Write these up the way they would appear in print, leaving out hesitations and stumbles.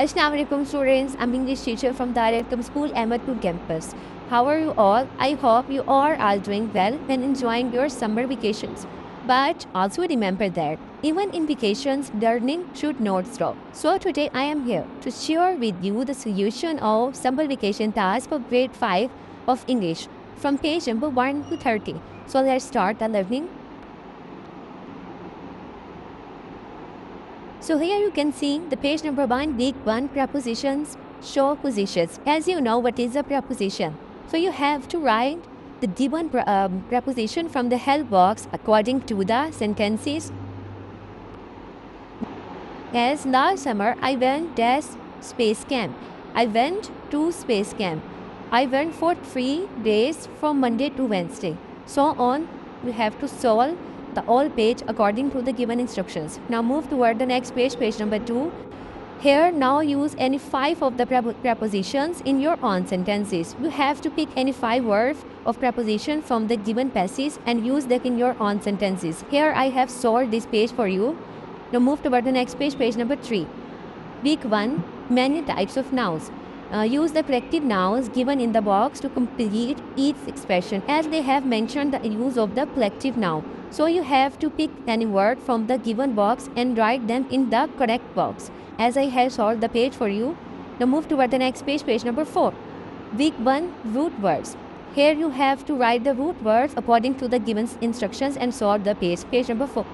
Assalamu alaikum students, I'm English teacher from Darul School, Ahmedpur campus. How are you all? I hope you are all doing well and enjoying your summer vacations. But also remember that even in vacations, learning should not stop. So today I am here to share with you the solution of summer vacation task for grade 5 of English from page number 1 to 30. So let's start the learning. So here you can see the page number 1, week 1, prepositions, show positions. As you know, what is a preposition? So you have to write the given preposition from the help box according to the sentences. As last summer, I went to space camp. I went to space camp. I went for 3 days from Monday to Wednesday. So on, we have to solve the whole page according to the given instructions. Now move toward the next page, page number 2. Here now use any 5 of the prepositions in your own sentences. You have to pick any 5 words of preposition from the given passage and use them in your own sentences. Here I have solved this page for you. Now move toward the next page, page number 3. Week 1, many types of nouns. Use the corrective nouns given in the box to complete each expression as they have mentioned the use of the collective noun. So you have to pick any word from the given box and write them in the correct box as I have solved the page for you. Now move toward the next page, page number 4. Week 1, root words. Here you have to write the root words according to the given instructions and solve the page, page number 4.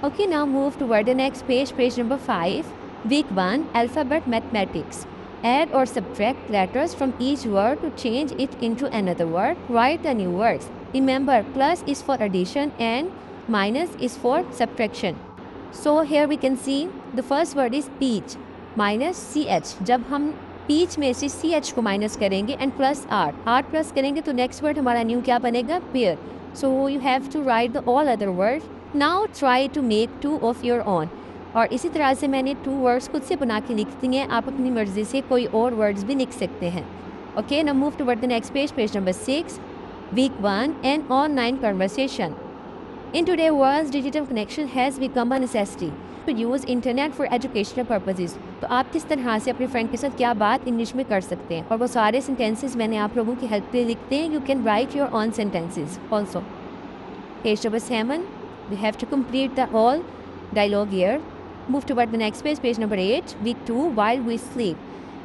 Okay, now move toward the next page, page number 5. Week 1, alphabet mathematics. Add or subtract letters from each word to change it into another word. Write the new words. Remember, plus is for addition and minus is for subtraction. So here we can see the first word is peach minus ch. जब हम peach में से ch को minus करेंगे and plus r plus करेंगे तो next word हमारा new क्या बनेगा? Pear. So you have to write the all other words. Now try to make 2 of your own. और इसी तरह से मैंने 2 वर्ड्स खुद से बना के लिख दी हैं. आप अपनी मर्ज़ी से कोई और वर्ड्स भी लिख सकते हैं. Okay, now move toward the next page, page number 6. Week 1, an online conversation. In today's world, digital connection has become a necessity to use internet for educational purposes. तो आप किस तरह से अपने फ्रेंड के साथ क्या बात इंग्लिश में कर सकते हैं और वो सारे सेंटेंसेस मैंने आप लोगों की हेल्प के लिए लिखते हैं. You can write your on sentences also. Page number 7, we have to complete the whole dialogue here. Move toward the next page, page number 8, week 2, while we sleep.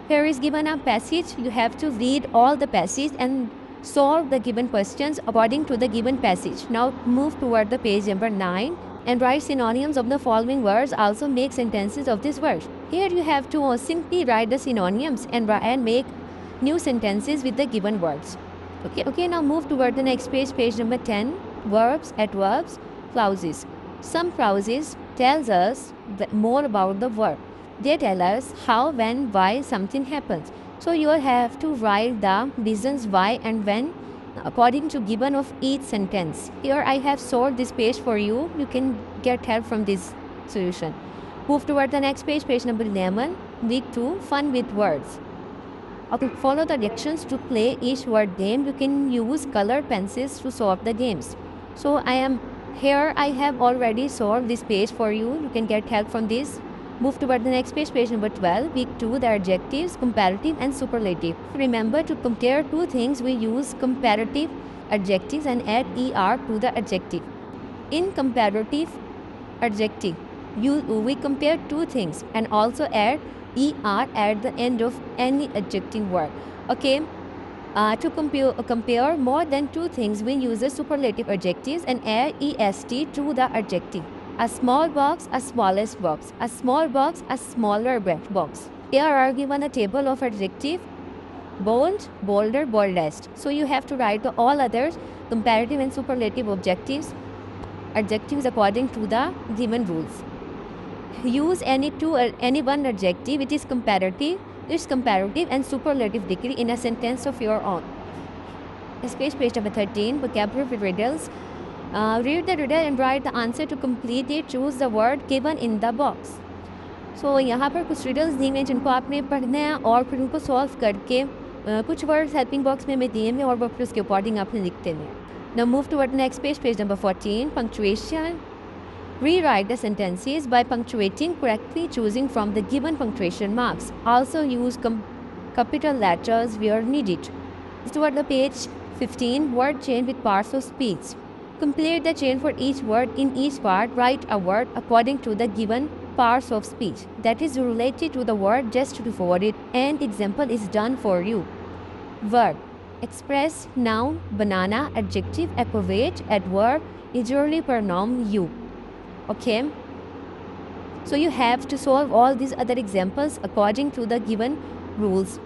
Here is given a passage. You have to read all the passage and solve the given questions according to the given passage. Now move toward the page number 9 and write synonyms of the following words. Also make sentences of this word. Here you have to simply write the synonyms and make new sentences with the given words. Okay, now move toward the next page, page number 10, verbs, adverbs, clauses. Some clauses tells us more about the verb. They tell us how, when, why something happens. So you have to write the reasons why and when according to given of each sentence. Here I have solved this page for you. You can get help from this solution. Move toward the next page, page number 11, week 2, fun with words. Okay, follow the directions to play each word game. You can use colored pencils to solve the games. So here I have already solved this page for you. You can get help from this. Move toward the next page, page number 12, week 2, the adjectives, comparative and superlative. Remember to compare 2 things, we use comparative adjectives and add er to the adjective. In comparative adjective, we compare 2 things and also add er at the end of any adjective word. Okay. To compare more than 2 things, we use the superlative adjectives and add est to the adjective. A small box, a smallest box. A small box, a smaller box. Here are given a table of adjective: bold, bolder, boldest. So you have to write the all others comparative and superlative adjectives according to the given rules. Use any one adjective which is comparative and superlative degree in a sentence of your own. This page number 13, vocabulary riddles. Read the riddle and write the answer. To complete it, choose the word given in the box. So यहाँ पर कुछ riddles दी हैं जिनको आपने पढ़ना है और फिर उनको solve करके कुछ words helping box में दिए हैं और फिर उसके according आपने लिखते हैं. Now move toward the next page, page number 14, punctuation. Rewrite the sentences by punctuating correctly, choosing from the given punctuation marks. Also use capital letters where needed. Toward the page 15, word chain with parts of speech. Complete the chain for each word. In each part, write a word according to the given parts of speech that is related to the word just before it. An example is done for you. Verb. Express, noun, banana, adjective, aggravate, adverb, auxiliary pronoun, you. Okay. So you have to solve all these other examples according to the given rules.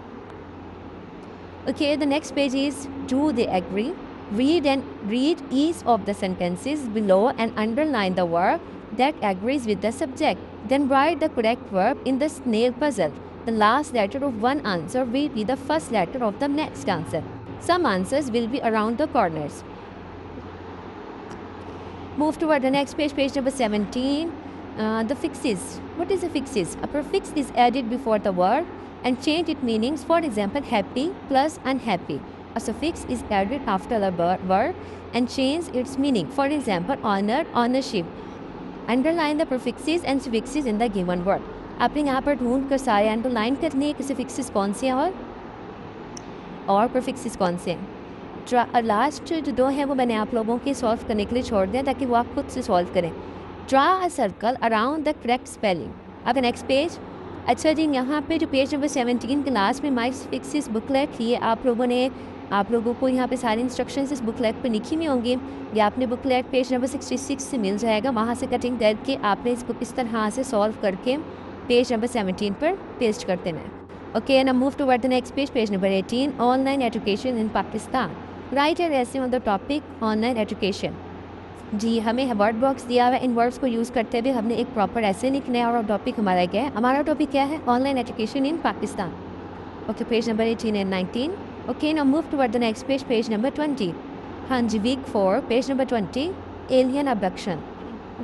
Okay, the next page is do they agree? Read each of the sentences below and underline the verb that agrees with the subject. Then write the correct verb in the snail puzzle. The last letter of one answer will be the first letter of the next answer. Some answers will be around the corners. Move toward the next page, page number 17. The fixes. What is a fixes? A prefix is added before the word and change its meanings. For example, happy plus unhappy. A suffix is added after the word and change its meaning. For example, honor, ownership. Underline the prefixes and suffixes in the given word. आपने यहाँ पर ढूंढ कर सारे underline करने हैं कि suffixes कौन से हैं और prefixes कौन से हैं. लास्ट जो दो हैं वो मैंने आप लोगों के सॉल्व करने के लिए छोड़ दिया ताकि वो आप खुद से सॉल्व करें. Draw a circle around the correct spelling. अब नेक्स्ट पेज. अच्छा जी, यहाँ पे जो पेज नंबर 17 क्लास में माई फिक्सिस बुकलेट लिए आप लोगों को यहाँ पे सारी इंस्ट्रक्शंस इस बुकलेट पे लिखी हुई होंगी. या आपने बुकलेट पेज नंबर 66 से मिल जाएगा. वहाँ से कटिंग करके आपने इसको इस तरह से सॉल्व करके पेज नंबर 17 पर पेस्ट कर देना है. Okay, now move toward the next page, page number 18. Online education in Pakistan. Write an essay on the topic online education. जी, हमें वर्ड बॉक्स दिया हुआ है. इन वर्ड्स को यूज़ करते हुए हमने एक प्रॉपर ऐसे लिखना है और टॉपिक हमारा क्या है. हमारा टॉपिक क्या है? Online education in Pakistan. Okay, page number 18 and 19. Okay, now move toward the next page, page number 20. हाँ जी, week 4, page number 20. Alien abduction.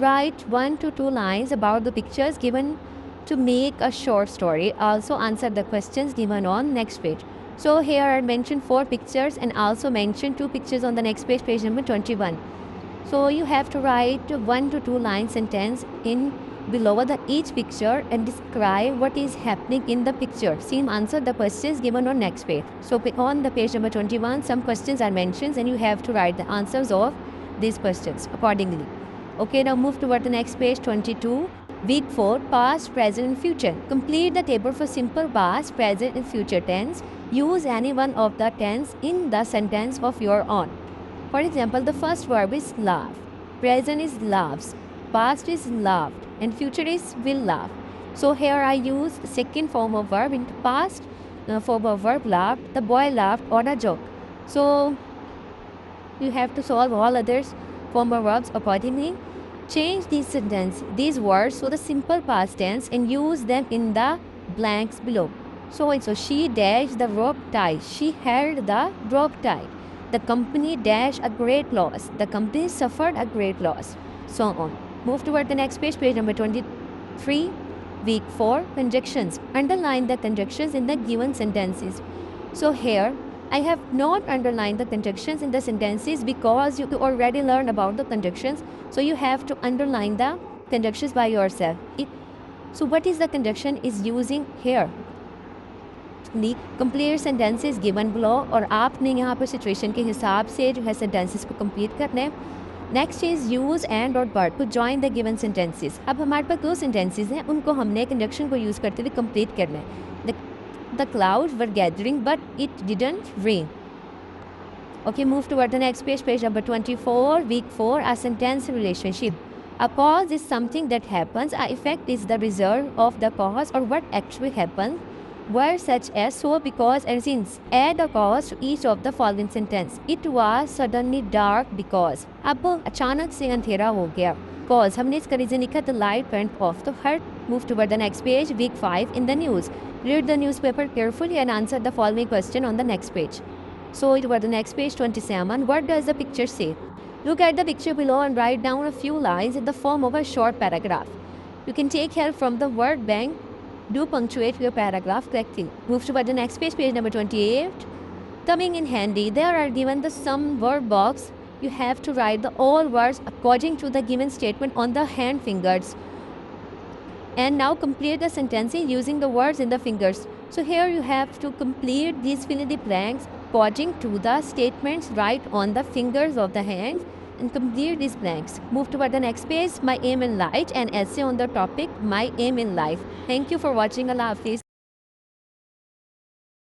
Write 1 to 2 lines about the pictures given to make a short story. Also answer the questions given on next page. So here I mentioned 4 pictures and also mentioned 2 pictures on the next page, page number 21. So you have to write 1 to 2 line sentence in below each picture and describe what is happening in the picture. Same answer the questions given on next page. So on the page number 21, some questions are mentioned and you have to write the answers of these questions accordingly. Okay, now move toward the next page, 22. Week 4, past, present and future. Complete the table for simple past, present and future tense. Use any one of the tense in the sentence of your own. For example, the first verb is laugh, present is laughs, past is laughed, and future is will laugh. So here I use the second form of verb in past form of verb laughed. The boy laughed on a joke. So you have to solve all others form of verbs accordingly. Change these words to the simple past tense and use them in the blanks below. So she dashed the rope tie. She held the rope tight. The company dashed a great loss. The company suffered a great loss. So on. Move toward the next page, page number 23. Week 4, conjunctions. Underline the conjunctions in the given sentences. So here, I have not underlined the conjunctions in the sentences because you already learned about the conjunctions. So you have to underline the conjunctions by yourself. So what is the conjunction is using here? Complete sentences given below. और आपने यहाँ पर situation के हिसाब से जो है sentences को कंप्लीट करना है. नेक्स्ट इज यूज एंड और but to join the given sentences. अब हमारे पास 2 सेंटेंसेस हैं, उनको हमने कंजंक्शन को यूज़ करते हुए कंप्लीट करना है. The clouds were gathering but it didn't rain. Okay, move toward the next page, page number 24. Week 4, a sentence relationship. A cause is something that happens. A effect is the result of the cause or what actually happened. Words such as so, because and since. Add a cause to each of the following sentence. It was suddenly dark because. अब अचानक से अंधेरा हो गया. Cause हमने इसका reason लिखा the light went off. तो हर move toward the next page. Week 5 in the news. Read the newspaper carefully and answer the following question on the next page. So it was the next page 27. What does the picture say? Look at the picture below and write down a few lines in the form of a short paragraph. You can take help from the word bank. Do punctuate your paragraph correctly. Move to the next page, page number 28. Coming in handy, there are given the some word box you have to write the all words according to the given statement on the hand fingers. And now complete the sentences using the words in the fingers. So here you have to complete these fill in the blanks according to the statements right on the fingers of the hands and complete these blanks. Move toward the next page, my aim in life, and essay on the topic my aim in life. Thank you for watching. Allah Hafiz.